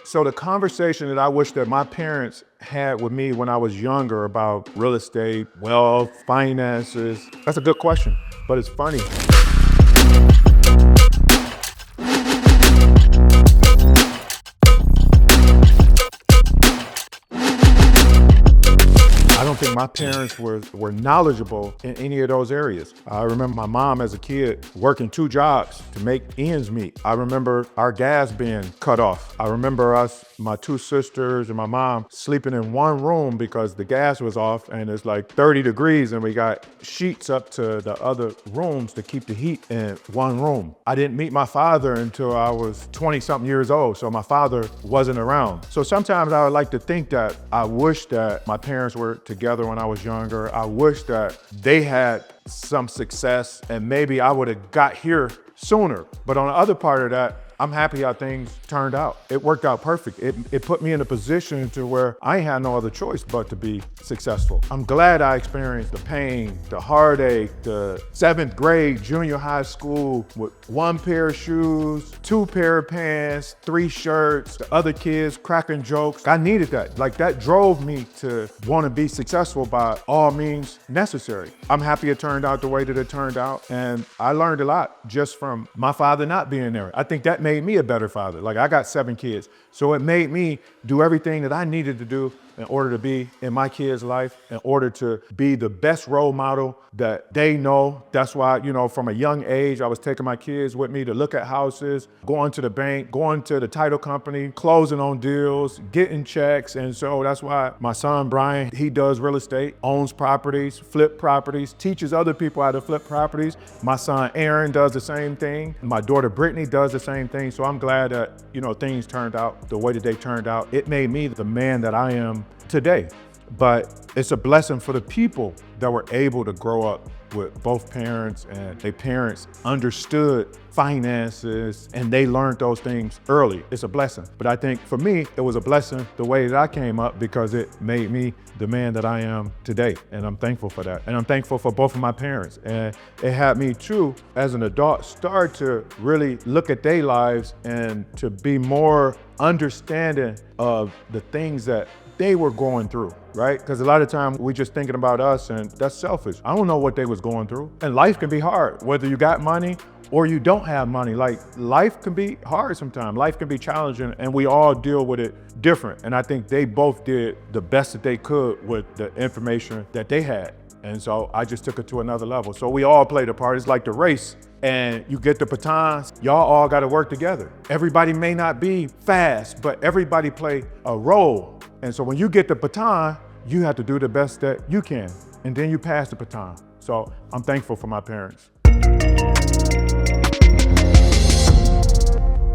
So the conversation that I wish that my parents had with me when I was younger about real estate, wealth, finances, that's a good question, but it's funny. I don't think my parents were knowledgeable in any of those areas. I remember my mom as a kid working 2 jobs to make ends meet. I remember our gas being cut off. I remember us, my 2 sisters and my mom sleeping in one room because the gas was off and it's like 30 degrees and we got sheets up to the other rooms to keep the heat in one room. I didn't meet my father until I was 20 something years old, so my father wasn't around. So sometimes I would like to think that I wish that my parents were together when I was younger. I wish that they had some success and maybe I would have got here sooner. But on the other part of that, I'm happy how things turned out. It worked out perfect. It put me in a position to where I ain't had no other choice but to be successful. I'm glad I experienced the pain, the heartache, the 7th grade, junior high school with 1 pair of shoes, 2 pair of pants, 3 shirts, the other kids cracking jokes. I needed that. Like that drove me to want to be successful by all means necessary. I'm happy it turned out the way that it turned out. And I learned a lot just from my father not being there. I think that made me a better father. Like I got 7 kids. So it made me do everything that I needed to do in order to be in my kids' life, in order to be the best role model that they know. That's why, from a young age, I was taking my kids with me to look at houses, going to the bank, going to the title company, closing on deals, getting checks. And so that's why my son, Brian, he does real estate, owns properties, flip properties, teaches other people how to flip properties. My son, Aaron, does the same thing. My daughter, Brittany, does the same thing. So I'm glad that, things turned out the way that they turned out. It made me the man that I am today. But it's a blessing for the people that were able to grow up with both parents and their parents understood finances and they learned those things early. It's a blessing. But I think for me, it was a blessing the way that I came up because it made me the man that I am today. And I'm thankful for that. And I'm thankful for both of my parents. And it had me too, as an adult, start to really look at their lives and to be more understanding of the things that they were going through, right? Because a lot of times we just thinking about us and that's selfish. I don't know what they was going through. And life can be hard, whether you got money or you don't have money. Like life can be hard sometimes. Life can be challenging and we all deal with it different. And I think they both did the best that they could with the information that they had. And so I just took it to another level. So we all played a part. It's like the race and you get the batons, y'all all gotta work together. Everybody may not be fast, but everybody play a role. And so when you get the baton, you have to do the best that you can. And then you pass the baton. So I'm thankful for my parents.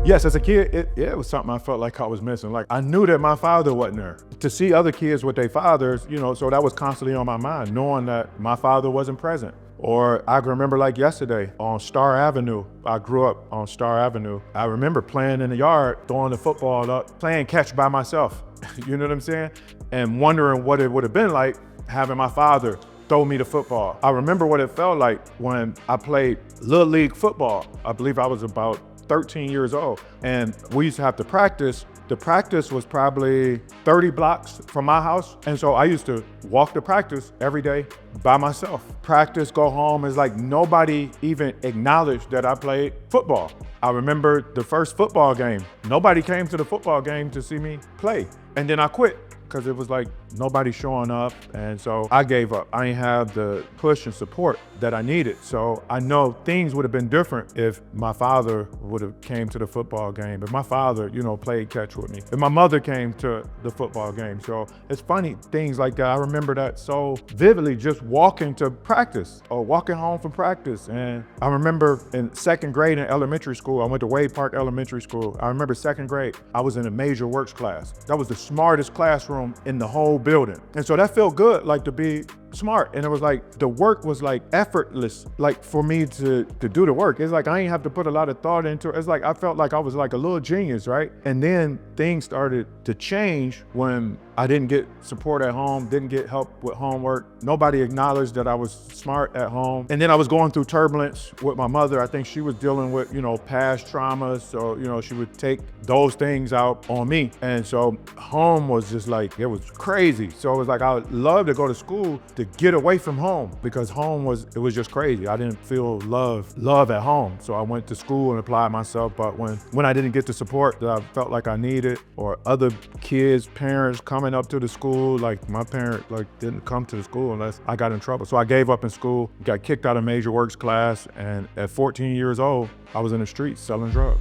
Yes, as a kid, it was something I felt like I was missing. Like I knew that my father wasn't there. To see other kids with their fathers, so that was constantly on my mind, knowing that my father wasn't present. Or I can remember like yesterday on Star Avenue. I grew up on Star Avenue. I remember playing in the yard, throwing the football up, playing catch by myself. You know what I'm saying? And wondering what it would have been like having my father throw me the football. I remember what it felt like when I played Little League football. I believe I was about 13 years old. And we used to have to practice. The practice was probably 30 blocks from my house. And so I used to walk to practice every day by myself. Practice, go home. It's like nobody even acknowledged that I played football. I remember the first football game. Nobody came to the football game to see me play. And then I quit because it was like nobody showing up. And so I gave up. I didn't have the push and support that I needed. So I know things would have been different if my father would have came to the football game, if my father, played catch with me, if my mother came to the football game. So it's funny, things like that. I remember that so vividly, just walking to practice or walking home from practice. And I remember in 2nd grade in elementary school, I went to Wade Park Elementary School. I remember 2nd grade, I was in a major works class. That was the smartest classroom in the whole building. And so that felt good, like to be smart. And it was like, the work was like effortless, like for me to do the work. It's like, I ain't have to put a lot of thought into it. It's like, I felt like I was like a little genius, right? And then things started to change when I didn't get support at home, didn't get help with homework. Nobody acknowledged that I was smart at home. And then I was going through turbulence with my mother. I think she was dealing with, past traumas. So, she would take those things out on me. And so home was just like, it was crazy. So it was like, I would love to go to school to get away from home, because home was just crazy. I didn't feel love at home. So I went to school and applied myself. But when I didn't get the support that I felt like I needed, or other kids, parents coming up to the school, like my parent didn't come to the school unless I got in trouble. So I gave up in school, got kicked out of major works class, and at 14 years old, I was in the streets selling drugs.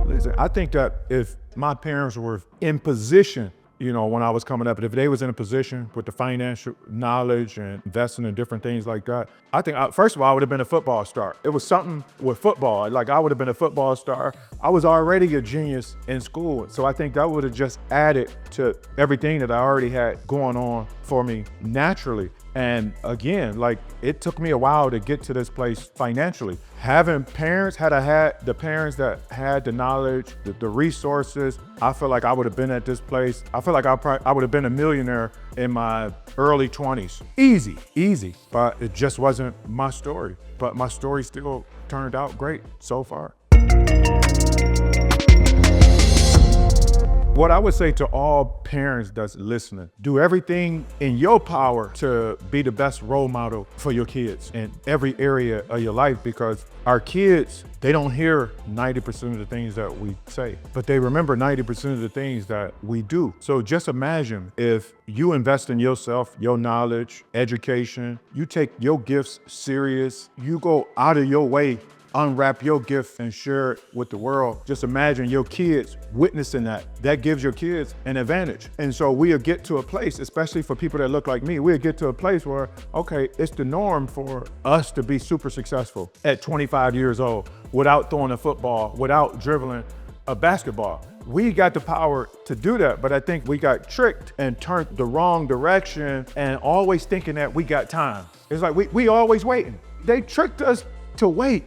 Listen, I think that if my parents were in position, when I was coming up, if they was in a position with the financial knowledge and investing in different things like that, I think, first of all, I would have been a football star. It was something with football. Like, I would have been a football star. I was already a genius in school. So I think that would have just added to everything that I already had going on for me naturally. And again, like, it took me a while to get to this place financially. Having parents, had I had the parents that had the knowledge, the resources, I feel like I would have been at this place. I feel like I would have been a millionaire in my early 20s. Easy, but it just wasn't my story. But my story still turned out great so far. What I would say to all parents that's listening, do everything in your power to be the best role model for your kids in every area of your life, because our kids, they don't hear 90% of the things that we say, but they remember 90% of the things that we do. So just imagine if you invest in yourself, your knowledge, education, you take your gifts serious, you go out of your way, unwrap your gift and share it with the world. Just imagine your kids witnessing that. That gives your kids an advantage. And so we'll get to a place, especially for people that look like me, we'll get to a place where, okay, it's the norm for us to be super successful at 25 years old without throwing a football, without dribbling a basketball. We got the power to do that, but I think we got tricked and turned the wrong direction and always thinking that we got time. It's like we always waiting. They tricked us to wait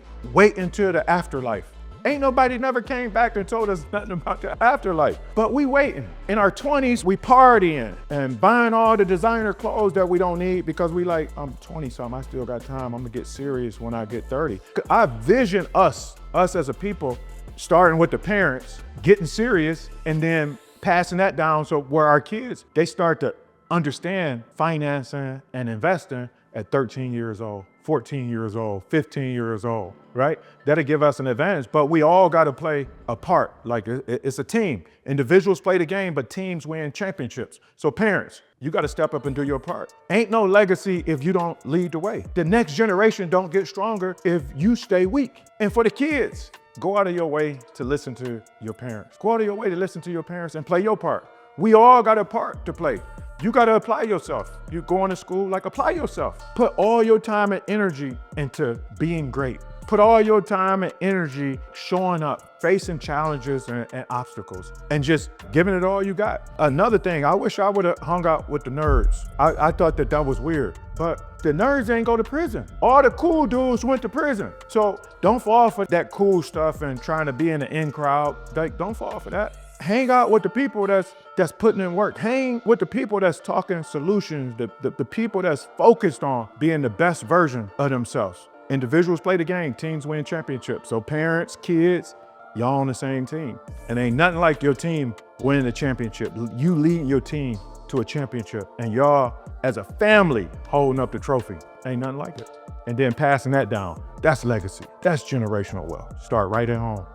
until the afterlife. Ain't nobody never came back and told us nothing about the afterlife, but we waiting. In our 20s, we partying and buying all the designer clothes that we don't need because we like, I'm 20 something, I still got time, I'm gonna get serious when I get 30. I vision us as a people, starting with the parents, getting serious, and then passing that down so where our kids, they start to understand financing and investing at 13 years old, 14 years old, 15 years old, right? That'll give us an advantage, but we all gotta play a part. Like, it's a team. Individuals play the game, but teams win championships. So parents, you gotta step up and do your part. Ain't no legacy if you don't lead the way. The next generation don't get stronger if you stay weak. And for the kids, go out of your way to listen to your parents. Go out of your way to listen to your parents and play your part. We all got a part to play. You gotta apply yourself. You're going to school, like, apply yourself. Put all your time and energy into being great. Put all your time and energy showing up, facing challenges and obstacles, and just giving it all you got. Another thing, I wish I would have hung out with the nerds. I thought that was weird, but the nerds ain't go to prison. All the cool dudes went to prison. So don't fall for that cool stuff and trying to be in the in crowd. Like, don't fall for that. Hang out with the people that's putting in work. Hang with the people that's talking solutions, the people that's focused on being the best version of themselves. Individuals play the game, teams win championships. So parents, kids, y'all on the same team. And ain't nothing like your team winning a championship. You leading your team to a championship, and y'all as a family holding up the trophy. Ain't nothing like it. And then passing that down. That's legacy. That's generational wealth. Start right at home.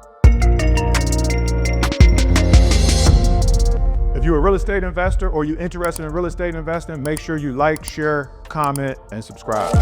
If you're a real estate investor or you're interested in real estate investing, make sure you like, share, comment, and subscribe.